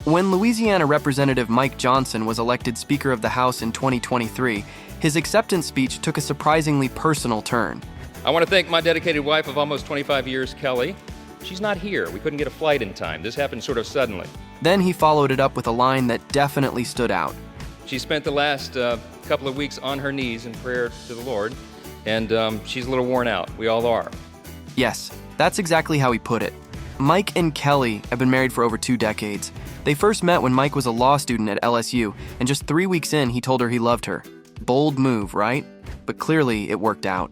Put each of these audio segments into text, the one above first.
When Louisiana Representative Mike Johnson was elected Speaker of the House in 2023, his acceptance speech took a surprisingly personal turn. I want to thank my dedicated wife of almost 25 years, Kelly. She's not here. We couldn't get a flight in time. This happened sort of suddenly. Then he followed it up with a line that definitely stood out. She spent the last couple of weeks on her knees in prayer to the Lord, and she's a little worn out. We all are. Yes, that's exactly how he put it. Mike and Kelly have been married for over 2 decades. They first met when Mike was a law student at LSU, and just 3 weeks in, he told her he loved her. Bold move, right? But clearly, it worked out.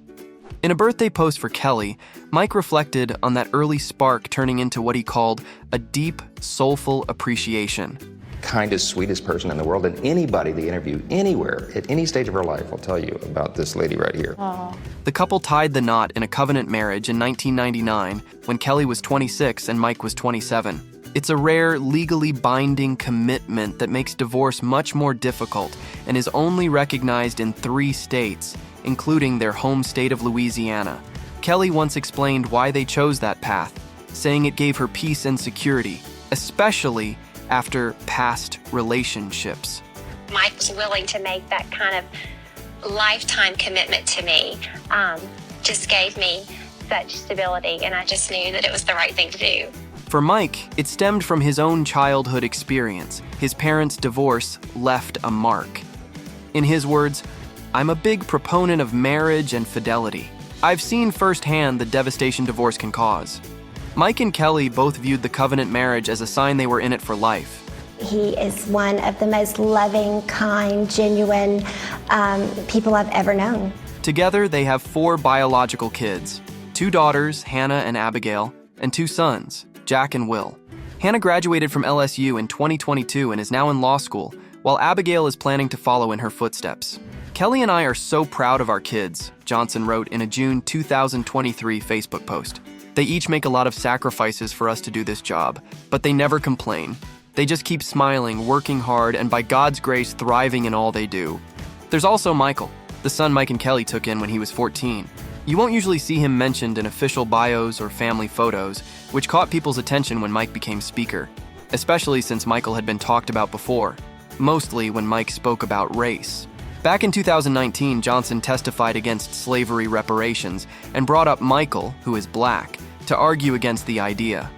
In a birthday post for Kelly, Mike reflected on that early spark turning into what he called a deep, soulful appreciation. Kindest, sweetest person in the world, and anybody they interview anywhere at any stage of her life will tell you about this lady right here. Aww. The couple tied the knot in a covenant marriage in 1999 when Kelly was 26 and Mike was 27. It's a rare, legally binding commitment that makes divorce much more difficult and is only recognized in 3 states, including their home state of Louisiana. Kelly once explained why they chose that path, saying it gave her peace and security, especially after past relationships. Mike was willing to make that kind of lifetime commitment to me, just gave me such stability, and I just knew that it was the right thing to do. For Mike, it stemmed from his own childhood experience. His parents' divorce left a mark. In his words, "I'm a big proponent of marriage and fidelity. I've seen firsthand the devastation divorce can cause." Mike and Kelly both viewed the covenant marriage as a sign they were in it for life. He is one of the most loving, kind, genuine people I've ever known. Together, they have 4 biological kids, 2 daughters, Hannah and Abigail, and 2 sons, Jack and Will. Hannah graduated from LSU in 2022 and is now in law school, while Abigail is planning to follow in her footsteps. "Kelly and I are so proud of our kids," Johnson wrote in a June 2023 Facebook post. "They each make a lot of sacrifices for us to do this job, but they never complain. They just keep smiling, working hard, and by God's grace, thriving in all they do." There's also Michael, the son Mike and Kelly took in when he was 14. You won't usually see him mentioned in official bios or family photos, which caught people's attention when Mike became speaker, especially since Michael had been talked about before, mostly when Mike spoke about race. Back in 2019, Johnson testified against slavery reparations and brought up Michael, who is black, to argue against the idea.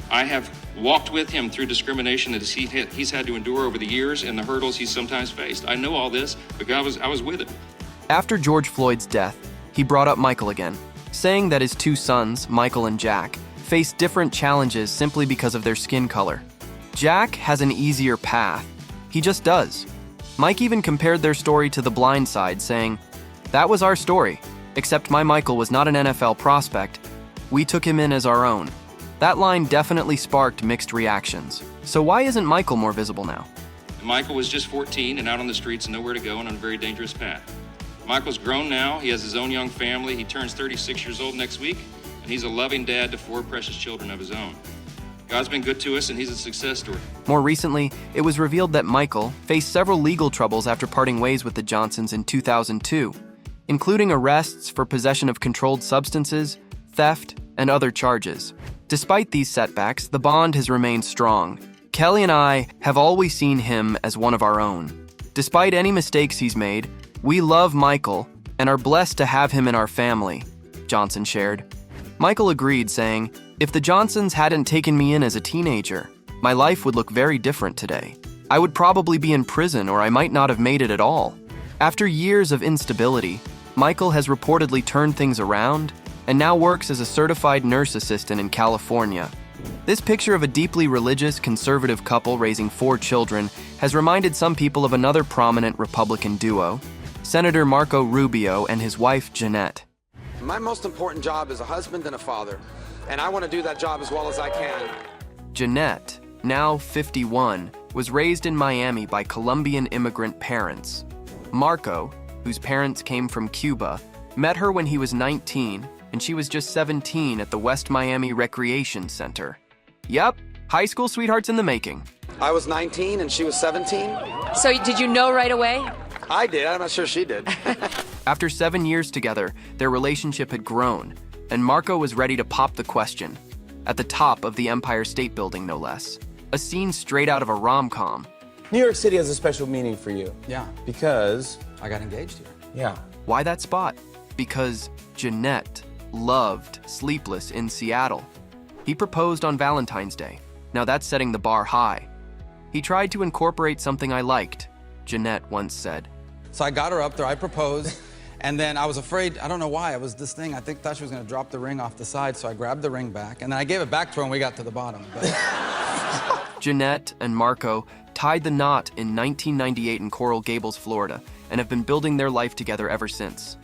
I have walked with him through discrimination that he's had to endure over the years and the hurdles he's sometimes faced. I know all this because I was with him. After George Floyd's death, he brought up Michael again, saying that his 2 sons, Michael and Jack, face different challenges simply because of their skin color. Jack has an easier path. He just does. Mike even compared their story to The Blind Side, saying, "That was our story, except my Michael was not an NFL prospect. We took him in as our own." That line definitely sparked mixed reactions. So why isn't Michael more visible now? Michael was just 14 and out on the streets and nowhere to go and on a very dangerous path. Michael's grown now. He has his own young family. He turns 36 years old next week, and he's a loving dad to 4 precious children of his own. God's been good to us, and he's a success story. More recently, it was revealed that Michael faced several legal troubles after parting ways with the Johnsons in 2002, including arrests for possession of controlled substances, theft, and other charges. Despite these setbacks, the bond has remained strong. Kelly and I have always seen him as one of our own. Despite any mistakes he's made, we love Michael and are blessed to have him in our family, Johnson shared. Michael agreed, saying, "If the Johnsons hadn't taken me in as a teenager, my life would look very different today. I would probably be in prison or I might not have made it at all." After years of instability, Michael has reportedly turned things around and now works as a certified nurse assistant in California. This picture of a deeply religious, conservative couple raising 4 children has reminded some people of another prominent Republican duo, Senator Marco Rubio and his wife, Janette. My most important job is a husband and a father, and I want to do that job as well as I can. Janette, now 51, was raised in Miami by Colombian immigrant parents. Marco, whose parents came from Cuba, met her when he was 19, and she was just 17 at the West Miami Recreation Center. Yep, high school sweethearts in the making. I was 19 and she was 17. So did you know right away? I did. I'm not sure she did. After 7 years together, their relationship had grown, and Marco was ready to pop the question, at the top of the Empire State Building no less. a scene straight out of a rom-com. New York City has a special meaning for you. Yeah. Because? I got engaged here. Yeah. Why that spot? Because Janette loved Sleepless in Seattle. He proposed on Valentine's Day. Now that's setting the bar high. He tried to incorporate something I liked, Janette once said. So I got her up there, I proposed, and then I was afraid, I don't know why, it was this thing, thought she was gonna drop the ring off the side, so I grabbed the ring back, and then I gave it back to her when we got to the bottom. Janette and Marco tied the knot in 1998 in Coral Gables, Florida, and have been building their life together ever since.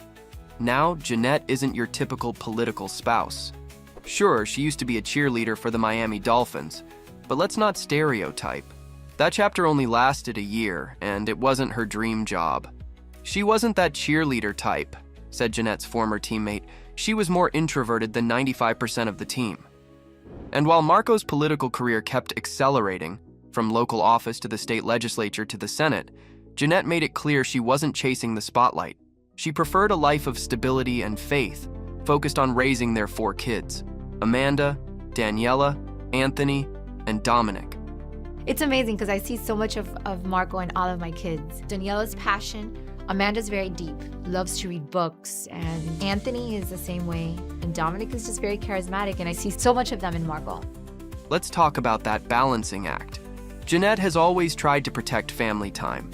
Now, Janette isn't your typical political spouse. Sure, she used to be a cheerleader for the Miami Dolphins, but let's not stereotype. That chapter only lasted a year, and it wasn't her dream job. She wasn't that cheerleader type, said Janette's former teammate. She was more introverted than 95% of the team. And while Marco's political career kept accelerating, from local office to the state legislature to the Senate, Janette made it clear she wasn't chasing the spotlight. She preferred a life of stability and faith, focused on raising their 4 kids: Amanda, Daniela, Anthony, and Dominic. It's amazing because I see so much of Marco in all of my kids. Daniela's passion, Amanda's very deep, loves to read books, and Anthony is the same way, and Dominic is just very charismatic, and I see so much of them in Marco. Let's talk about that balancing act. Janette has always tried to protect family time.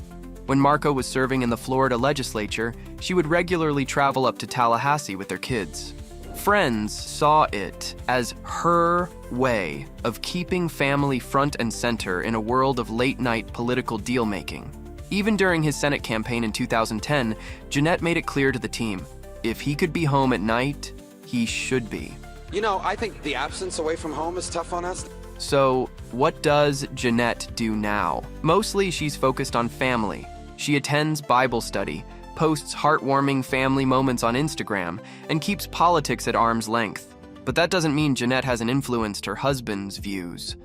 When Marco was serving in the Florida legislature, she would regularly travel up to Tallahassee with their kids. Friends saw it as her way of keeping family front and center in a world of late-night political deal-making. Even during his Senate campaign in 2010, Janette made it clear to the team, if he could be home at night, he should be. You know, I think the absence away from home is tough on us. So, what does Janette do now? Mostly, she's focused on family. She attends Bible study, posts heartwarming family moments on Instagram, and keeps politics at arm's length. But that doesn't mean Janette hasn't influenced her husband's views.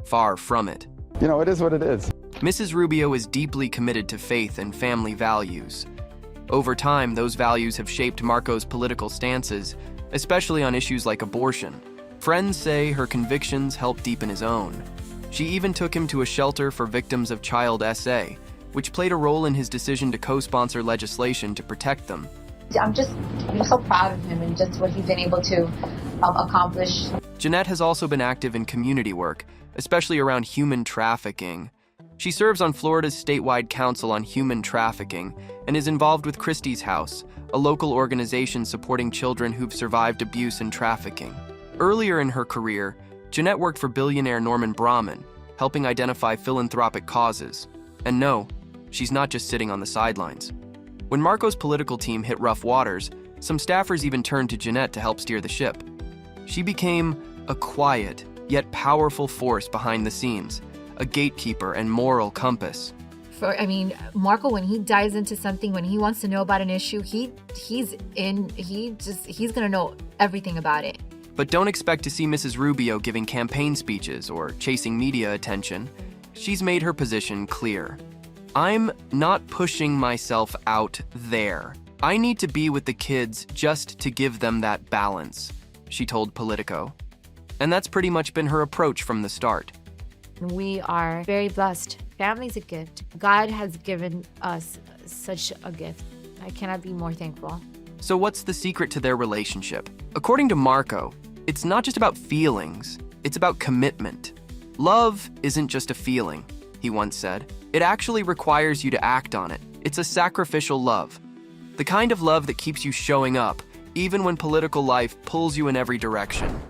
Far from it. You know, it is what it is. Mrs. Rubio is deeply committed to faith and family values. Over time, those values have shaped Marco's political stances, especially on issues like abortion. Friends say her convictions helped deepen his own. She even took him to a shelter for victims of child SA, which played a role in his decision to co-sponsor legislation to protect them. I'm so proud of him and just what he's been able to accomplish. Janette has also been active in community work, especially around human trafficking. She serves on Florida's statewide Council on Human Trafficking and is involved with Christie's House, a local organization supporting children who've survived abuse and trafficking. Earlier in her career, Janette worked for billionaire Norman Brahman, helping identify philanthropic causes. And no, she's not just sitting on the sidelines. When Marco's political team hit rough waters, some staffers even turned to Janette to help steer the ship. She became a quiet, yet powerful force behind the scenes, a gatekeeper and moral compass. Marco, when he dives into something, when he wants to know about an issue, he's gonna know everything about it. But don't expect to see Mrs. Rubio giving campaign speeches or chasing media attention. She's made her position clear. I'm not pushing myself out there. I need to be with the kids just to give them that balance, she told Politico. And that's pretty much been her approach from the start. We are very blessed. Family's a gift. God has given us such a gift. I cannot be more thankful. So what's the secret to their relationship? According to Marco, it's not just about feelings, it's about commitment. Love isn't just a feeling, he once said. It actually requires you to act on it. It's a sacrificial love. The kind of love that keeps you showing up, even when political life pulls you in every direction.